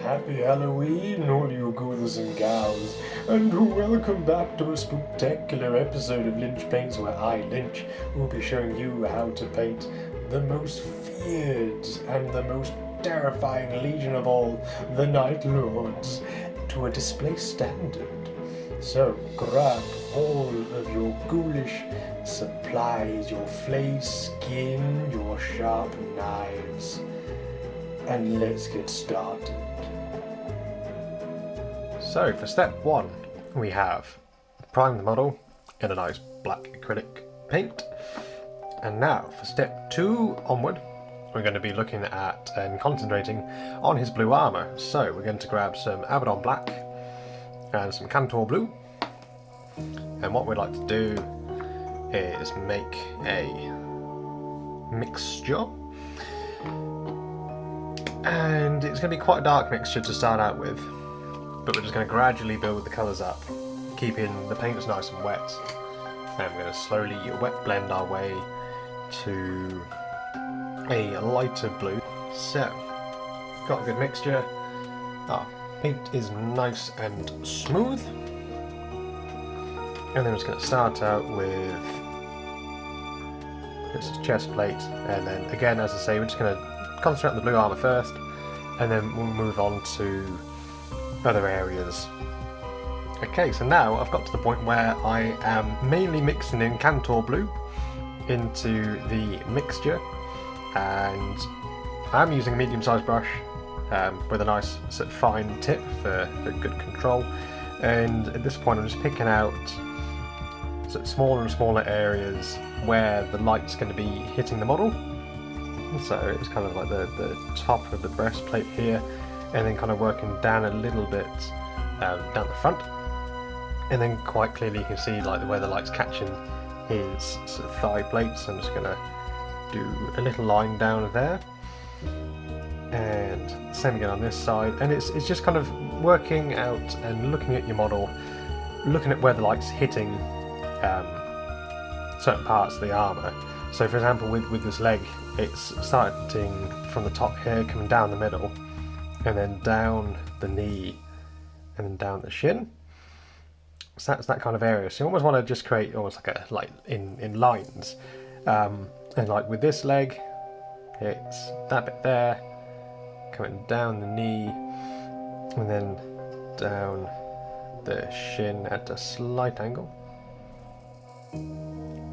happy Halloween, all you ghouls and gals, and welcome back to a spectacular episode of Lynch Paints, where I, Lynch, will be showing you how to paint the most feared and the most terrifying legion of all, the Night Lords, to a display standard. So grab all of your ghoulish supplies, your flayed skin, your sharp knives, and let's get started. So for step 1, we have prime the model in a nice black acrylic paint. And now for step 2 onward, we're going to be looking at and concentrating on his blue armour. So we're going to grab some Abaddon black and some Cantor blue. And what we'd like to do is make a mixture. And it's going to be quite a dark mixture to start out with, but we're just going to gradually build the colours up, keeping the paints nice and wet. And we're going to slowly wet blend our way to a lighter blue. So, got a good mixture. Our paint is nice and smooth. And then we're just going to start out with this chest plate, and then again, as I say, we're just going to concentrate on the blue armour first, and then we'll move on to other areas. Okay, so now I've got to the point where I am mainly mixing in Cantor blue into the mixture, and I'm using a medium-sized brush with a nice sort of fine tip for good control. And at this point, I'm just picking out sort of smaller and smaller areas where the light's going to be hitting the model. So it's kind of like the top of the breastplate here, and then kind of working down a little bit down the front, and then quite clearly you can see like where the light's catching his sort of thigh plates. So I'm just going to do a little line down there, and same again on this side. And it's just kind of working out and looking at your model, looking at where the light's hitting certain parts of the armour. So for example, with this leg, it's starting from the top here, coming down the middle, and then down the knee, and then down the shin. So that's that kind of area. So you almost want to just create almost like in lines. And like with this leg, it's that bit there, coming down the knee, and then down the shin at a slight angle.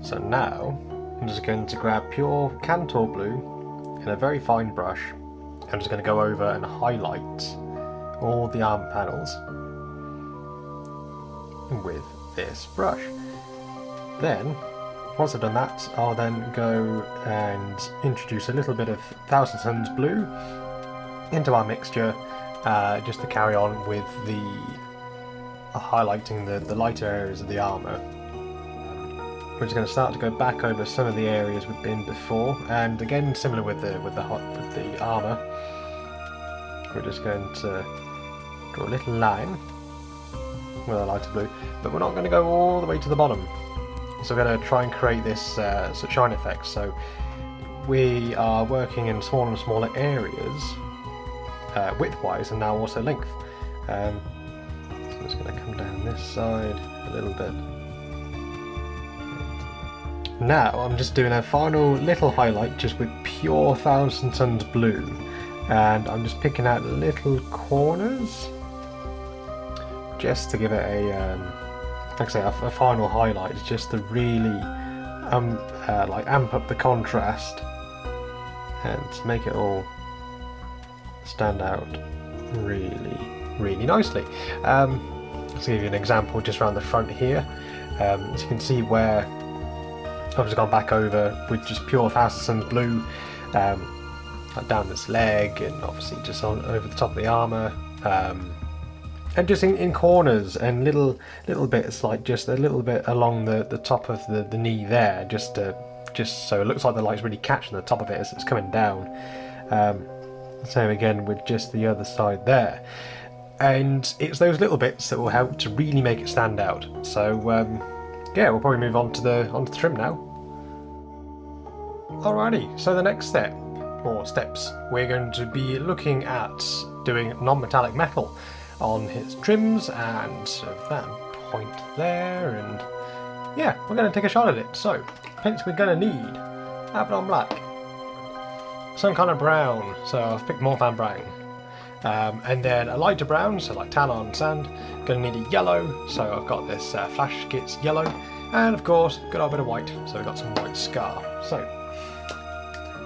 So now I'm just going to grab pure Cantor blue in a very fine brush. I'm just going to go over and highlight all the arm panels with this brush. Then, once I've done that, I'll then go and introduce a little bit of Thousand Suns blue into our mixture, just to carry on with the highlighting the lighter areas of the armour. We're just going to start to go back over some of the areas we've been before, and again, similar with the armour, we're just going to draw a little line with a lighter blue, but we're not going to go all the way to the bottom. So we're going to try and create this sort of shine effect. So we are working in smaller and smaller areas, width-wise, and now also length. So I'm just going to come down this side a little bit. Now I'm just doing a final little highlight just with pure Thousand Suns blue, and I'm just picking out little corners just to give it a, like I say, a final highlight, just to really amp up the contrast and make it all stand out really nicely. Let's give you an example just around the front here. As you can see where I've just gone back over with just pure Thousand Suns blue, like down this leg, and obviously just on over the top of the armour, and just in corners and little bits, like just a little bit along the top of the knee there, just so it looks like the light's really catching the top of it as it's coming down. Same again with just the other side there, and it's those little bits that will help to really make it stand out. So yeah, we'll probably move on to the trim now. Alrighty, so the next step, more steps. We're going to be looking at doing non-metallic metal on his trims and sort of that point there, and yeah, we're going to take a shot at it. So, paints we're going to need: Abaddon Black, some kind of brown, so I've picked Morphan Brown, and then a lighter brown, so like Talon Sand. Going to need a yellow, so I've got this Flash Kits yellow, and of course, good old bit of white, so we've got some white scar. So,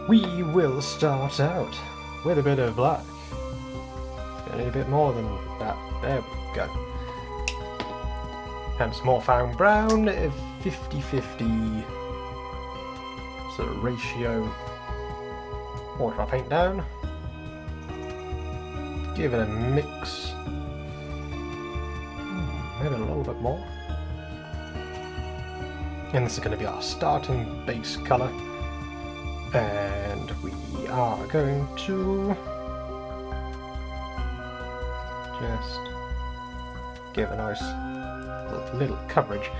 we will start out with a bit of black. Gonna need a bit more than that. There we go. And some more found brown, 50-50 sort of ratio. Water our paint down. Give it a mix. Maybe a little bit more. And this is going to be our starting base colour. And we are going to just give a nice little coverage.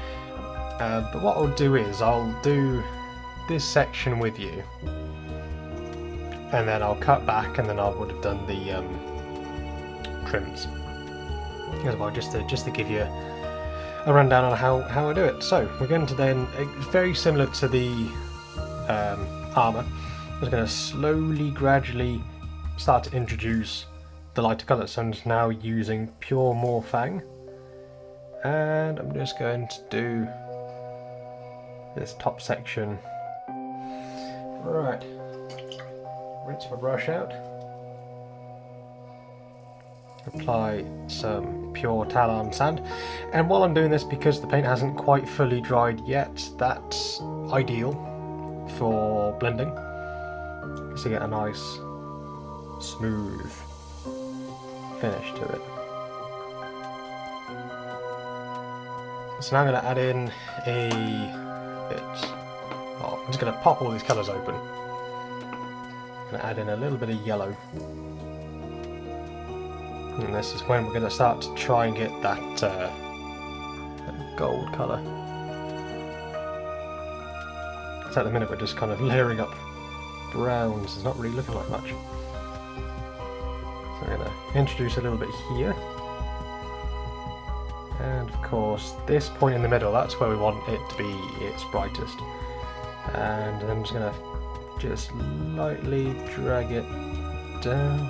But what I'll do is I'll do this section with you, and then I'll cut back, and then I would have done the trims as well, just to give you a rundown on how I do it. So we're going to then, it's very similar to the armour. I'm just going to slowly, gradually start to introduce the lighter colours. So I'm just now using pure Morphang, and I'm just going to do this top section. Right, rinse my brush out, apply some pure Talon Sand, and while I'm doing this, because the paint hasn't quite fully dried yet, that's ideal for blending, just to get a nice smooth finish to it. So now I'm going to add in a bit, I'm just going to pop all these colours open. I'm going to add in a little bit of yellow. And this is when we're going to start to try and get that gold colour. So at the minute we're just kind of layering up browns, it's not really looking like much. So I'm going to introduce a little bit here. And of course this point in the middle, that's where we want it to be its brightest. And then I'm just going to lightly drag it down.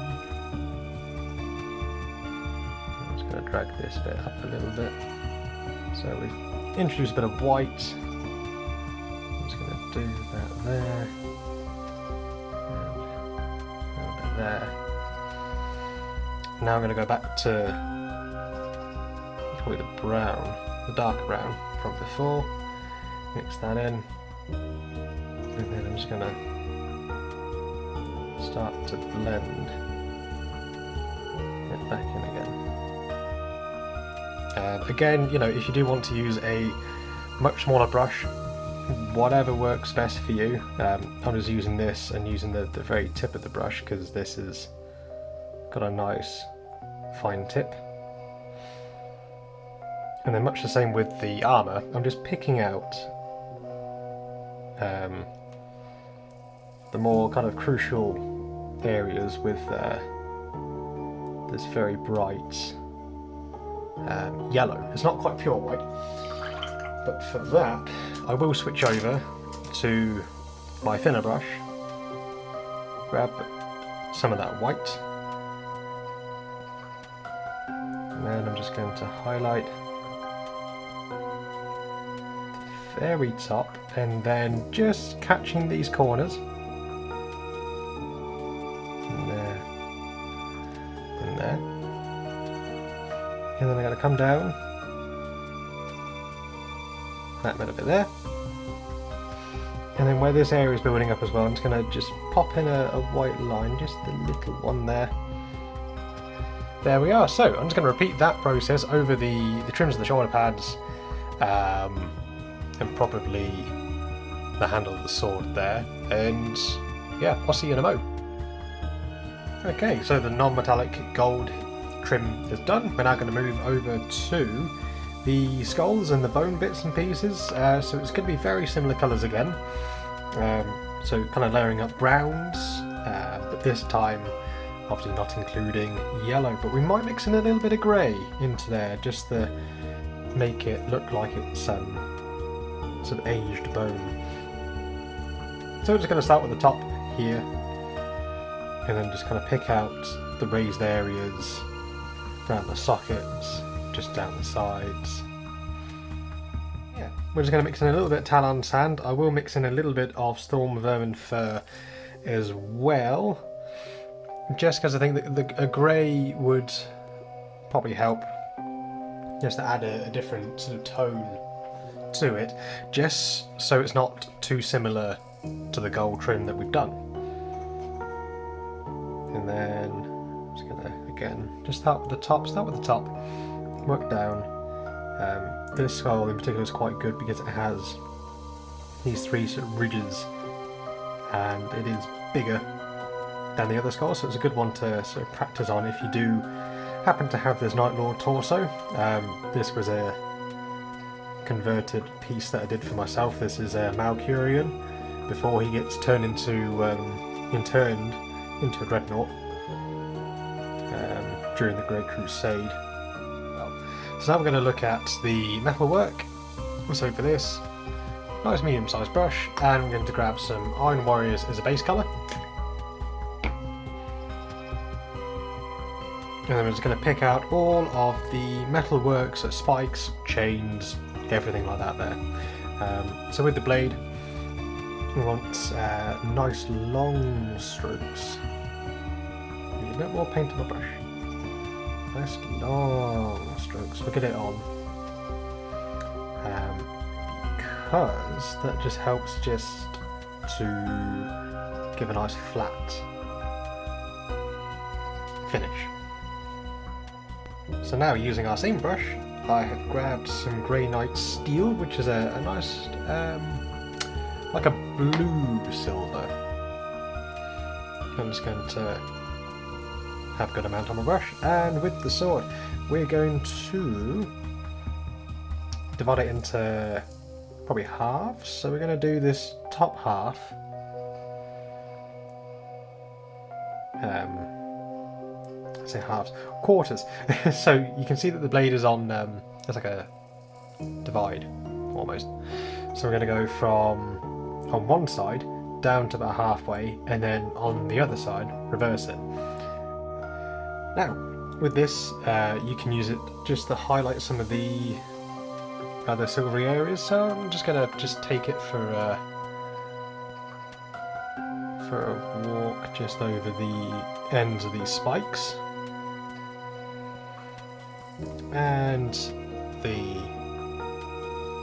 I'm just going to drag this bit up a little bit. So we've introduced a bit of white. I'm just going to do that there. And a little bit there. Now I'm going to go back to probably the brown, the darker brown from before. Mix that in. And then I'm just going to start to blend it back in again. Again, you know, if you do want to use a much smaller brush, whatever works best for you. I'm just using this and using the very tip of the brush because this has got a nice fine tip. And then much the same with the armour, I'm just picking out the more kind of crucial areas with this very bright yellow. It's not quite pure white, but for that I will switch over to my thinner brush, grab some of that white, and then I'm just going to highlight the very top, and then just catching these corners. And then I'm going to come down that little bit there, and then where this area is building up as well, I'm just going to just pop in a white line, just a little one there. There we are. So I'm just going to repeat that process over the trims of the shoulder pads, and probably the handle of the sword there, and yeah, I'll see you in a mo. Okay, so the non-metallic gold trim is done. We're now going to move over to the skulls and the bone bits and pieces, so it's going to be very similar colours again, so kind of layering up browns, but this time obviously not including yellow, but we might mix in a little bit of grey into there just to make it look like it's sort of aged bone. So we're just going to start with the top here and then just kind of pick out the raised areas around the sockets, just down the sides. Yeah, we're just going to mix in a little bit of Talon sand. I will mix in a little bit of Storm Vermin fur as well, just because I think that a grey would probably help, just to add a different sort of tone to it, just so it's not too similar to the gold trim that we've done. And then I'm just gonna again just start with the top, work down. This skull in particular is quite good because it has these three sort of ridges and it is bigger than the other skulls, so it's a good one to sort of practice on if you do happen to have this Night Lord torso. This was a converted piece that I did for myself. This is a Malcurion before he gets turned into a dreadnought during the Great Crusade. So now we're going to look at the metalwork. So for this, nice medium-sized brush, and I'm going to grab some Iron Warriors as a base colour. And then we're just going to pick out all of the metalwork, so spikes, chains, everything like that there. So with the blade, we want nice long strokes. Need a bit more paint on the brush. Nice long strokes. We'll get it on. Because that just helps just to give a nice flat finish. So now, using our same brush, I have grabbed some Grey Knight Steel, which is a nice, like a blue silver. I'm just going to have a good amount on my brush, and with the sword, we're going to divide it into probably halves. So we're going to do this top half. I say halves, quarters. So you can see that the blade is on, it's like a divide, almost. So we're going to go from on one side down to about halfway, and then on the other side, reverse it. Now, with this, you can use it just to highlight some of the other silvery areas. So I'm just going to take it for a walk just over the ends of these spikes and the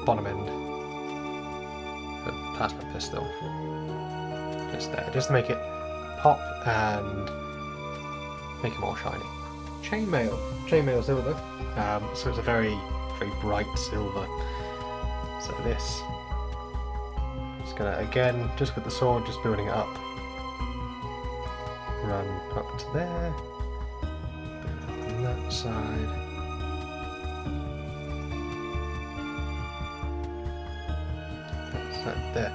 bottom end of the plasma pistol, just there, just to make it pop and make it more shiny. Chainmail silver, so it's a very, very bright silver. So this, just gonna, again, just with the sword, just building it up, run up to there, build up on that side. There.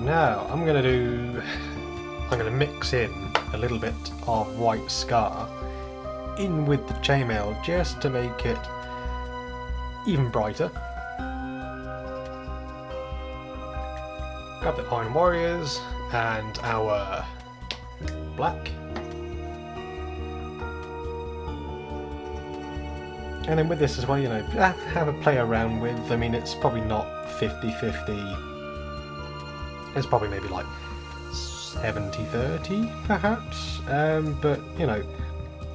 Now I'm going to mix in a little bit of white scar in with the chainmail just to make it even brighter. Grab the Iron Warriors and our black, and then with this as well, you know, have a play around with. I mean, it's probably not 50-50. It's probably maybe like 70-30 perhaps, but you know,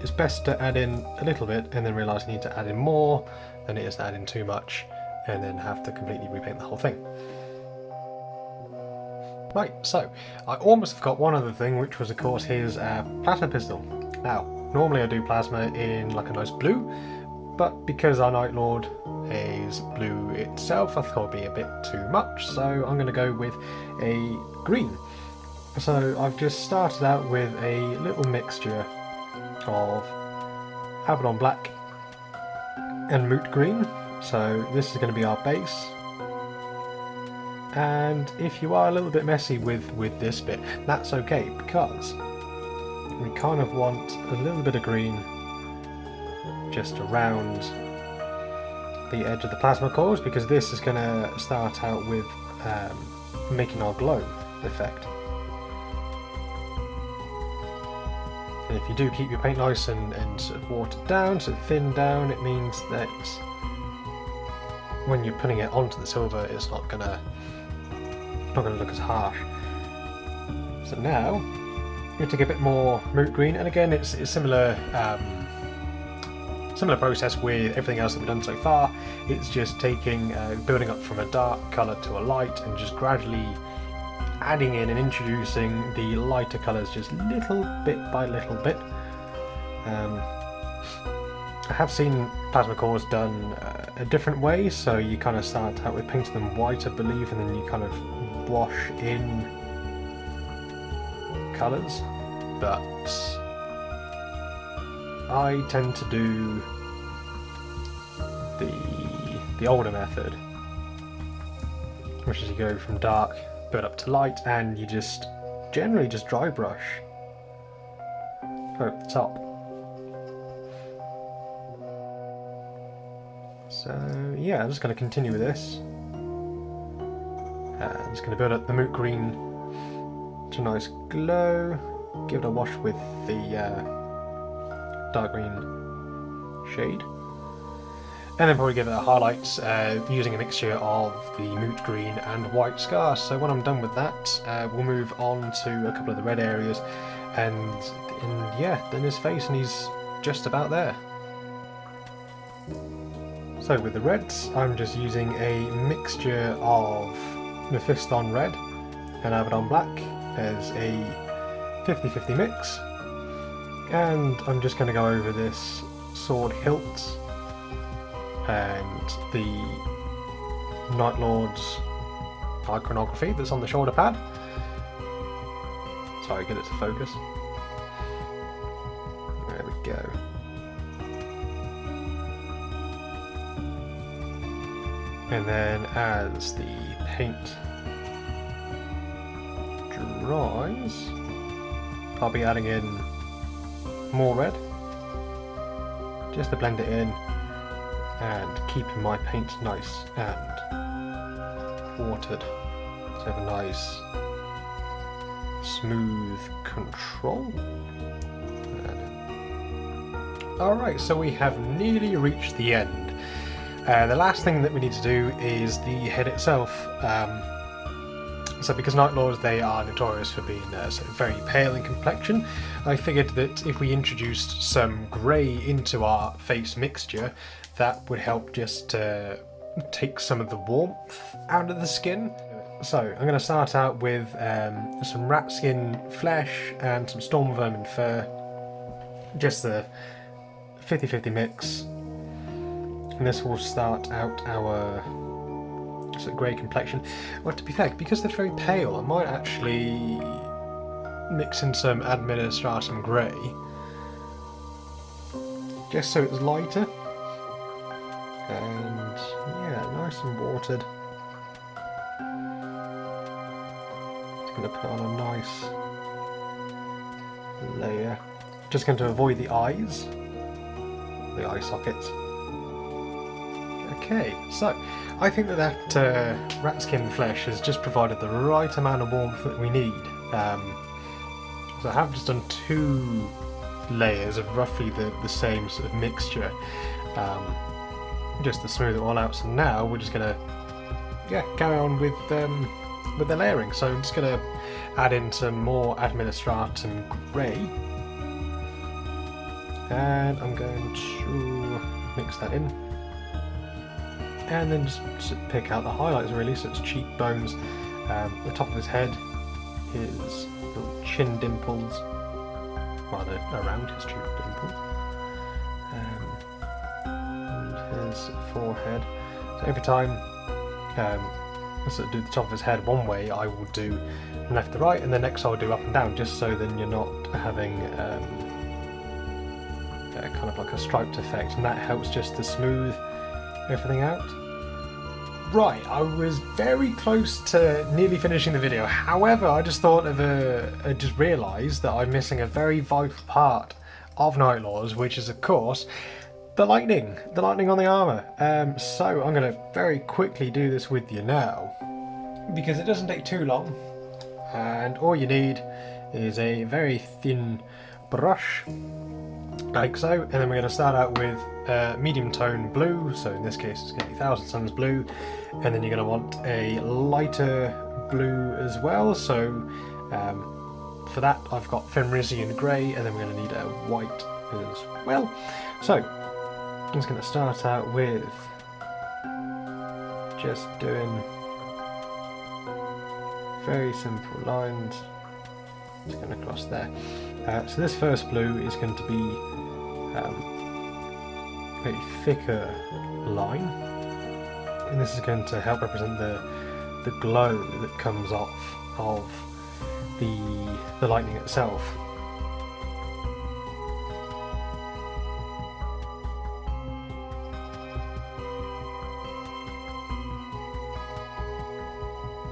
it's best to add in a little bit and then realise you need to add in more than it is to add in too much and then have to completely repaint the whole thing. Right, so I almost forgot one other thing, which was of course his plasma pistol. Now, normally I do plasma in like a nice blue, but because our Night Lord is blue itself, I thought it'd be a bit too much, so I'm going to go with a green. So I've just started out with a little mixture of Abaddon Black and Moot Green. So this is going to be our base. And if you are a little bit messy with this bit, that's okay, because we kind of want a little bit of green just around the edge of the plasma cores, because this is going to start out with making our glow effect. And if you do keep your paint nice and sort of watered down, sort of thinned down, it means that when you're putting it onto the silver, it's not gonna look as harsh. So now you take a bit more moot green, and again it's similar process with everything else that we've done so far. It's just taking building up from a dark colour to a light, and just gradually adding in and introducing the lighter colours just little bit by little bit. I have seen plasma cores done a different way, so you kind of start out with painting them white, I believe, and then you kind of wash in colours, but I tend to do the older method, which is you go from dark, build up to light, and you just generally just dry brush over the top. So yeah, I'm just going to continue with this. I'm just going to build up the moot green to a nice glow, give it a wash with the dark green shade, and then probably give it a highlight using a mixture of the moot green and white scar. So when I'm done with that, we'll move on to a couple of the red areas, and yeah, then his face, and he's just about there. So with the reds, I'm just using a mixture of Mephiston red and Abaddon black as a 50-50 mix, and I'm just going to go over this sword hilt and the Night Lord's iconography that's on the shoulder pad. Sorry, get it to focus. There we go. And then as the paint dries, I'll be adding in more red just to blend it in and keeping my paint nice and watered, so have a nice smooth control. Alright, so we have nearly reached the end. The last thing that we need to do is the head itself. So because Night Lords, they are notorious for being sort of very pale in complexion, I figured that if we introduced some grey into our face mixture, that would help just take some of the warmth out of the skin. So I'm going to start out with some rat skin flesh and some storm vermin fur, just the 50-50 mix. And this will start out our sort of grey complexion. Well, to be fair, because they're very pale, I might actually mix in some Administratum grey, just so it's lighter. And yeah, nice and watered. Just going to put on a nice layer. Just going to avoid the eyes, the eye sockets. Okay, so I think that rat skin flesh has just provided the right amount of warmth that we need. So I have just done 2 layers of roughly the same sort of mixture, just to smooth it all out. So now we're just gonna carry on with the layering. So I'm just gonna add in some more Administratum grey, and I'm going to mix that in. And then just pick out the highlights really, so it's cheekbones, the top of his head, his little chin dimples, rather around his chin dimples, and his forehead. So every time I sort of do the top of his head one way, I will do left to right, and the next I'll do up and down, just so then you're not having kind of like a striped effect, and that helps just to smooth everything out. Right, I was very close to nearly finishing the video. However, I just thought of I just realised that I'm missing a very vital part of Night Lords, which is, of course, the lightning on the armour. So I'm going to very quickly do this with you now, because it doesn't take too long, and all you need is a very thin brush, like so, and then we're going to start out with medium tone blue, so in this case it's going to be Thousand Suns blue, and then you're going to want a lighter blue as well, so for that I've got Fenrisian grey, and then we're going to need a white as well. So I'm just going to start out with just doing very simple lines, just going across there. So this first blue is going to be a thicker line, and this is going to help represent the glow that comes off of the lightning itself.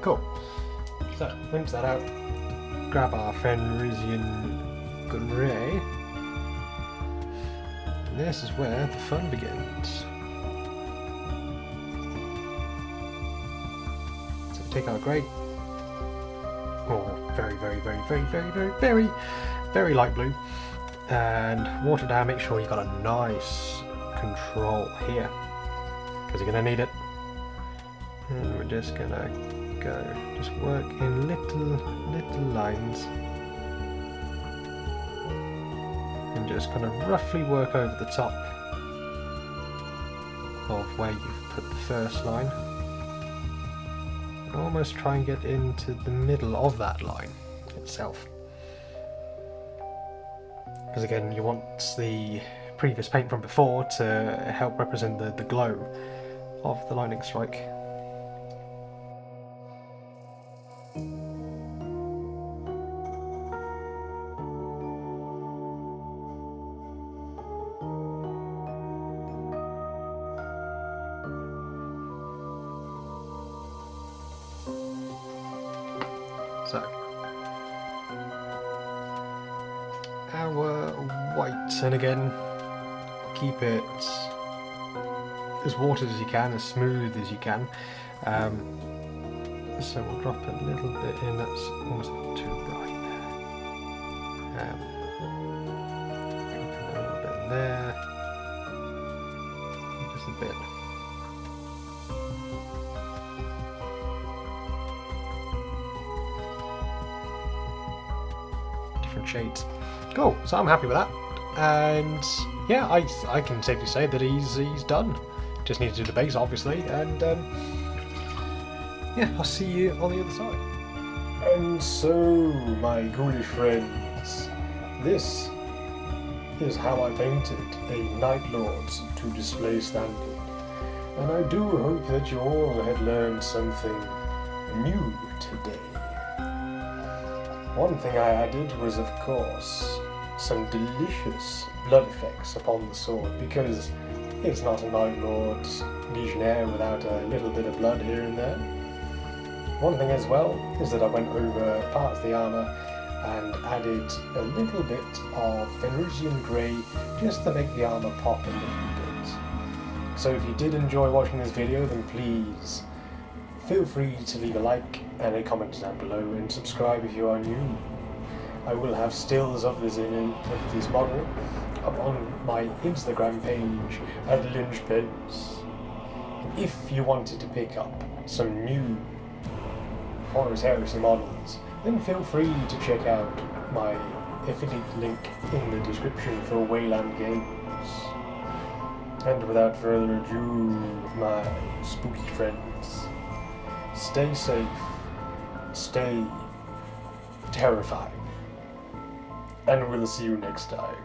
Cool. So rinse that out, grab our Fenrisian grey. This is where the fun begins. So take our grey, or very light blue, and water down. Make sure you got a nice control here, because you're going to need it. And we're just going to just work in little lines. And just kind of roughly work over the top of where you've put the first line. And almost try and get into the middle of that line itself. Because again, you want the previous paint from before to help represent the glow of the lightning strike. So, our white, and again, keep it as watered as you can, as smooth as you can. So we'll drop a little bit in, that's almost too bright there. Drop a little bit there, just a bit. Shades. Cool, so I'm happy with that, and yeah, I can safely say that he's done. Just need to do the base, obviously, and yeah, I'll see you on the other side. And so, my ghoulish friends, this is how I painted a Night Lords to display standard, and I do hope that you all had learned something new today. One thing I added was, of course, some delicious blood effects upon the sword, because it's not a Night Lord's Legionnaire without a little bit of blood here and there. One thing as well is that I went over parts of the armour and added a little bit of Fenrisian grey just to make the armour pop a little bit. So if you did enjoy watching this video, then please feel free to leave a like and a comment down below, and subscribe if you are new. I will have stills of this model up on my Instagram page at Lynchpace. If you wanted to pick up some new Horus Heresy models, then feel free to check out my affiliate link in the description for Wayland Games. And without further ado, my spooky friends, stay safe, stay terrifying, and we'll see you next time.